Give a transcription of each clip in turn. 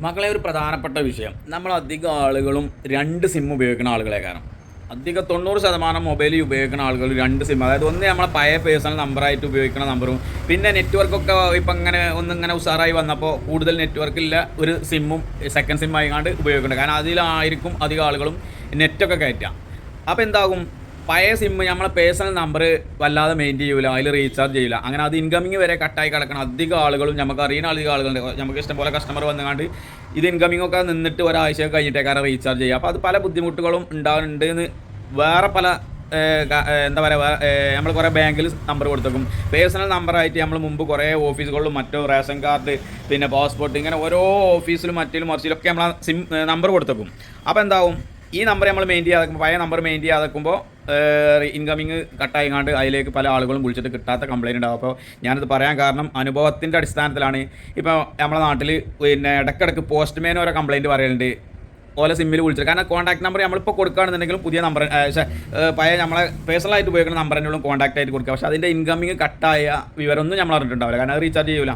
മക്കളെ ഒരു പ്രധാനപ്പെട്ട വിഷയം നമ്മൾ അധികം ആളുകളും രണ്ട് സിം ഉപയോഗിക്കുന്ന ആളുകളെ കാരണം അധികം 90% മൊബൈലിൽ ഉപയോഗിക്കുന്ന ആളുകൾ രണ്ട് സിം, അതായത് ഒന്ന് നമ്മളെ പഴയ പേഴ്സണൽ നമ്പറായിട്ട് ഉപയോഗിക്കുന്ന നമ്പറും പിന്നെ നെറ്റ്വർക്കൊക്കെ ഇപ്പം ഇങ്ങനെ ഉഷാറായി വന്നപ്പോൾ കൂടുതൽ നെറ്റ്വർക്കില്ല ഒരു സിമ്മും സെക്കൻഡ് സിം ആയിക്കാണ്ട് ഉപയോഗിക്കുന്നുണ്ട്. കാരണം അതിലായിരിക്കും അധികം ആളുകളും നെറ്റൊക്കെ കയറ്റാം. അപ്പോൾ എന്താകും, പഴയ സിം നമ്മളെ പേഴ്സണൽ നമ്പർ വല്ലാതെ മെയിൻറ്റെയിൻ ചെയ്യില്ല, അതിൽ റീചാർജ് ചെയ്യില്ല. അങ്ങനെ അത് ഇൻകമിങ് വരെ കട്ടായി കിടക്കണം. അധികം ആളുകളും നമുക്ക് അറിയുന്ന അധികം ആളുകളുണ്ട്, നമുക്ക് ഇഷ്ടംപോലെ കസ്റ്റമർ വന്നുകൊണ്ട് ഇത് ഇൻകമിങ് ഒക്കെ നിന്നിട്ട് ഒരാഴ്ച കഴിഞ്ഞിട്ടേക്കാരം റീചാർജ് ചെയ്യുക. അപ്പോൾ അത് പല ബുദ്ധിമുട്ടുകളും ഉണ്ടാകുന്നുണ്ട് എന്ന് വേറെ പല എന്താ പറയുക, നമ്മൾ കുറേ ബാങ്കിൽ നമ്പർ കൊടുത്തേക്കും. പേഴ്സണൽ നമ്പറായിട്ട് നമ്മൾ മുമ്പ് കുറേ ഓഫീസുകളിലും മറ്റോ റേഷൻ കാർഡ് പിന്നെ പാസ്പോർട്ട് ഇങ്ങനെ ഓരോ ഓഫീസിലും മറ്റിലും മറിച്ചിലൊക്കെ നമ്മൾ സിം നമ്പർ കൊടുത്തേക്കും. അപ്പോൾ എന്താവും, ഈ നമ്പർ നമ്മൾ മെയിൻറ്റെയിൻ ചെയ്യാതെ പഴയ നമ്പർ മെയിൻറ്റെയിൻ ചെയ്യാതെക്കുമ്പോൾ ഇൻകമിങ് കട്ടായിങ്ങാണ്ട് അതിലേക്ക് പല ആളുകളും വിളിച്ചിട്ട് കിട്ടാത്ത കംപ്ലയിൻ്റ് ഉണ്ടാകും. അപ്പോൾ ഞാനത് പറയാൻ കാരണം അനുഭവത്തിൻ്റെ അടിസ്ഥാനത്തിലാണ്. ഇപ്പോൾ നമ്മുടെ നാട്ടിൽ പിന്നെ ഇടയ്ക്കിടയ്ക്ക് പോസ്റ്റ്മാൻ ഓരോ കംപ്ലയിൻറ്റ് പറയുന്നുണ്ട് ഓലെ സിമ്മിൽ വിളിച്ചിട്ട്. കാരണം കോൺടാക്ട് നമ്പർ നമ്മളിപ്പോൾ കൊടുക്കുകയാണെന്നുണ്ടെങ്കിലും പുതിയ നമ്പർ പഴയ നമ്മളെ പേഴ്സണലായിട്ട് ഉപയോഗിക്കുന്ന നമ്പർ തന്നെയുള്ള കോൺടാക്റ്റ് ആയിട്ട് കൊടുക്കുക. പക്ഷേ അതിൻ്റെ ഇൻകമിങ് കട്ടായ വിവരമൊന്നും നമ്മൾ അറിഞ്ഞിട്ടുണ്ടാവില്ല. കാരണം അത് റീചാർജ് ചെയ്യില്ല.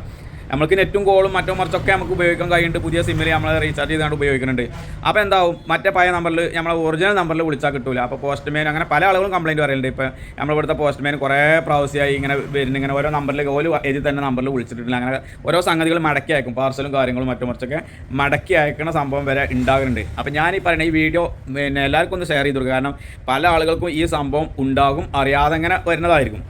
നമുക്ക് നെറ്റും കോളും മറ്റോ മറിച്ചൊക്കെ നമുക്ക് ഉപയോഗിക്കാൻ കഴിയുന്നുണ്ട്. പുതിയ സിമ്മിൽ നമ്മൾ റീചാർജ് ചെയ്തുകൊണ്ട് ഉപയോഗിക്കുന്നുണ്ട്. അപ്പോൾ എന്താവും, മറ്റേ പഴയ നമ്പറിൽ നമ്മളെ ഒറിജിനൽ നമ്പറിൽ വിളിച്ചാൽ കിട്ടില്ല. അപ്പോൾ പോസ്റ്റ്മാൻ അങ്ങനെ പല ആളുകളും കംപ്ലയിൻറ്റ് പറയുന്നുണ്ട്. ഇപ്പോൾ നമ്മളിവിടുത്തെ പോസ്റ്റ്മാൻ കുറേ പ്രാവശ്യമായി ഇങ്ങനെ വരുന്ന ഇങ്ങനെ ഓരോ നമ്പറിലേക്ക് ഓരോ എഴുതി തന്നെ നമ്പറിൽ വിളിച്ചിട്ടില്ല. അങ്ങനെ ഓരോ സംഗതികൾ മടക്കി അയക്കും, പാർസലും കാര്യങ്ങളും മറ്റോ മറിച്ചൊക്കെ മടക്കി അയക്കുന്ന സംഭവം വരെ ഉണ്ടാകുന്നുണ്ട്. അപ്പോൾ ഞാൻ ഈ പറയുന്ന ഈ വീഡിയോ പിന്നെ എല്ലാവർക്കും ഒന്ന് ഷെയർ ചെയ്ത് കൊടുക്കുക. കാരണം പല ആളുകൾക്കും ഈ സംഭവം ഉണ്ടാകും, അറിയാതെ അങ്ങനെ വരുന്നതായിരിക്കും.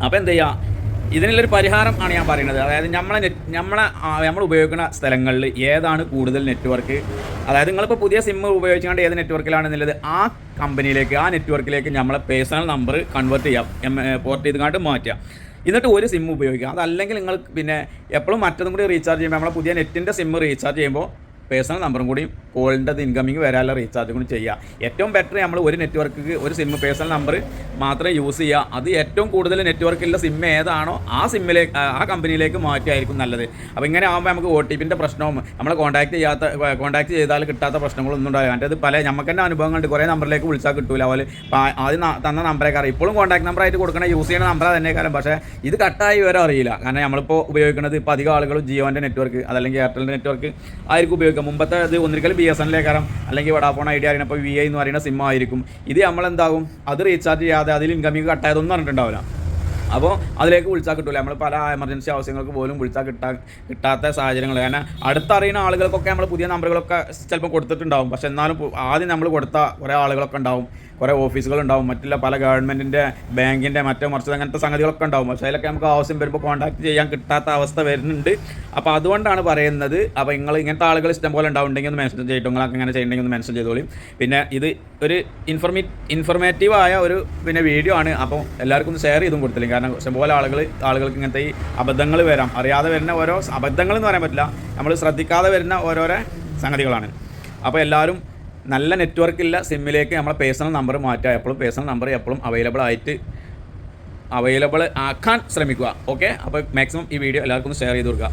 അപ്പോൾ എന്ത് ചെയ്യുക, ഇതിനുള്ളൊരു പരിഹാരം ആണ് ഞാൻ പറയുന്നത്. അതായത് നമ്മൾ ഉപയോഗിക്കുന്ന സ്ഥലങ്ങളിൽ ഏതാണ് കൂടുതൽ നെറ്റ്വർക്ക്, അതായത് നിങ്ങളിപ്പോൾ പുതിയ സിം ഉപയോഗിച്ചുകൊണ്ട് ഏത് നെറ്റ്വർക്കിലാണെന്നുള്ളത് ആ കമ്പനിയിലേക്ക് ആ നെറ്റ്വർക്കിലേക്ക് നമ്മളെ പേഴ്സണൽ നമ്പർ കൺവേർട്ട് ചെയ്യാം, പോർട്ട് ചെയ്തുകൊണ്ട് മാറ്റുക. എന്നിട്ട് ഒരു സിം ഉപയോഗിക്കുക. അതല്ലെങ്കിൽ നിങ്ങൾ പിന്നെ എപ്പോഴും മറ്റതും കൂടി റീചാർജ് ചെയ്യുമ്പോൾ നമ്മളെ പുതിയ നെറ്റിൻ്റെ സിം റീചാർജ് ചെയ്യുമ്പോൾ പേഴ്സണൽ നമ്പറും കൂടി കോളിൻ്റെ ഇൻകമിങ് വരാനുള്ള റീചാർജ് കൂടി ചെയ്യുക. ഏറ്റവും ബെറ്റർ നമ്മൾ ഒരു നെറ്റ്വർക്കിക്ക് ഒരു സിം പേഴ്സണൽ നമ്പർ മാത്രമേ യൂസ് ചെയ്യുക. അത് ഏറ്റവും കൂടുതൽ നെറ്റ്വർക്കുള്ള സിം ഏതാണോ ആ സിമ്മിലേക്ക് ആ കമ്പനിയിലേക്ക് മാറ്റിയായിരിക്കും നല്ലത്. അപ്പോൾ ഇങ്ങനെ ആകുമ്പോൾ നമുക്ക് OTPൻ്റെ പ്രശ്നവും നമ്മളെ കോൺടാക്ട് ചെയ്താൽ കിട്ടാത്ത പ്രശ്നങ്ങളൊന്നും ഉണ്ടാവില്ല. മറ്റേത് നമുക്ക് തന്നെ അനുഭവങ്ങളുണ്ട്. കുറേ നമ്പറിലേക്ക് വിളിച്ചാൽ കിട്ടില്ല. അതുപോലെ ആദ്യം തന്ന നമ്പറേക്കാരം ഇപ്പോഴും കോൺടാക്ട് നമ്പറായിട്ട് കൊടുക്കണ യൂസ് ചെയ്യുന്ന നമ്പർ തന്നെക്കാരം. പക്ഷേ ഇത് കട്ടായി വരെ അറിയില്ല. കാരണം നമ്മളിപ്പോൾ ഉപയോഗിക്കുന്നത് ഇപ്പോൾ അധികം ആളുകളും ജിയോൻ്റെ നെറ്റ്വർക്ക് അതല്ലെങ്കിൽ എയർടെലിൻ്റെ നെറ്റ്വർക്ക് ആയിരിക്കും ഉപയോഗിക്കുക. മുമ്പത്തെ ഇത് ഒന്നിരിക്കലും BSNL അല്ലെങ്കിൽ വഡാഫോൺ ഐഡിയ അറിയണപ്പോൾ VI എന്ന് പറയുന്ന സിം ആയിരിക്കും. ഇത് നമ്മളെന്താകും, അത് റീചാർജ് ചെയ്യാതെ അതിൽ ഇൻകമിങ് കട്ടായതൊന്നും പറഞ്ഞിട്ടുണ്ടാവില്ല. അപ്പോൾ അതിലേക്ക് വിളിച്ചാൽ കിട്ടില്ല. നമ്മൾ പല എമർജൻസി ആവശ്യങ്ങൾക്ക് പോലും വിളിച്ചാൽ കിട്ടാത്ത സാഹചര്യങ്ങൾ. കാരണം അടുത്തറിയുന്ന ആളുകൾക്കൊക്കെ നമ്മൾ പുതിയ നമ്പറുകളൊക്കെ ചിലപ്പോൾ കൊടുത്തിട്ടുണ്ടാവും. പക്ഷെ എന്നാലും ആദ്യം നമ്മൾ കൊടുത്ത കുറേ ആളുകളൊക്കെ ഉണ്ടാവും, കുറേ ഓഫീസുകളുണ്ടാവും, മറ്റുള്ള പല ഗവൺമെൻറ്റിൻ്റെ ബാങ്കിൻ്റെ മറ്റോ മറിച്ച് അങ്ങനത്തെ സംഗതികളൊക്കെ ഉണ്ടാവും. പക്ഷേ അതിലൊക്കെ നമുക്ക് ആവശ്യം വരുമ്പോൾ കോൺടാക്ട് ചെയ്യാൻ കിട്ടാത്ത അവസ്ഥ വരുന്നുണ്ട്. അപ്പോൾ അതുകൊണ്ടാണ് പറയുന്നത്. അപ്പോൾ നിങ്ങൾ ഇങ്ങനത്തെ ആളുകൾ ഇഷ്ടംപോലെ ഉണ്ടാവുണ്ടെങ്കിൽ ഒന്ന് മെൻഷൻ ചെയ്തിട്ട് നിങ്ങൾക്ക് അങ്ങനെ ചെയ്യണമെങ്കിൽ ഒന്ന് മെൻഷൻ ചെയ്തോളി. പിന്നെ ഇത് ഒരു ഇൻഫർമേറ്റീവായ ഒരു പിന്നെ വീഡിയോ ആണ്. അപ്പോൾ എല്ലാവർക്കും ഒന്ന് ഷെയർ ചെയ്തും കൊടുത്തില്ലെങ്കിൽ. കാരണം ഇഷ്ടംപോലെ ആളുകൾക്ക് ഇങ്ങനത്തെ ഈ അബദ്ധങ്ങൾ വരാം. അറിയാതെ വരുന്ന ഓരോ അബദ്ധങ്ങൾ എന്ന് പറയാൻ പറ്റില്ല, നമ്മൾ ശ്രദ്ധിക്കാതെ വരുന്ന ഓരോരോ സംഗതികളാണ്. അപ്പോൾ എല്ലാവരും നല്ല നെറ്റ്വർക്കില്ല സിമ്മിലേക്ക് നമ്മളെ പേഴ്സണൽ നമ്പർ മാറ്റുക. എപ്പോഴും പേഴ്സണൽ നമ്പർ എപ്പോഴും അവൈലബിൾ ആക്കാൻ ശ്രമിക്കുക. ഓക്കെ, അപ്പോൾ മാക്സിമം ഈ വീഡിയോ എല്ലാവർക്കും ഒന്ന് ഷെയർ ചെയ്ത് കൊടുക്കുക.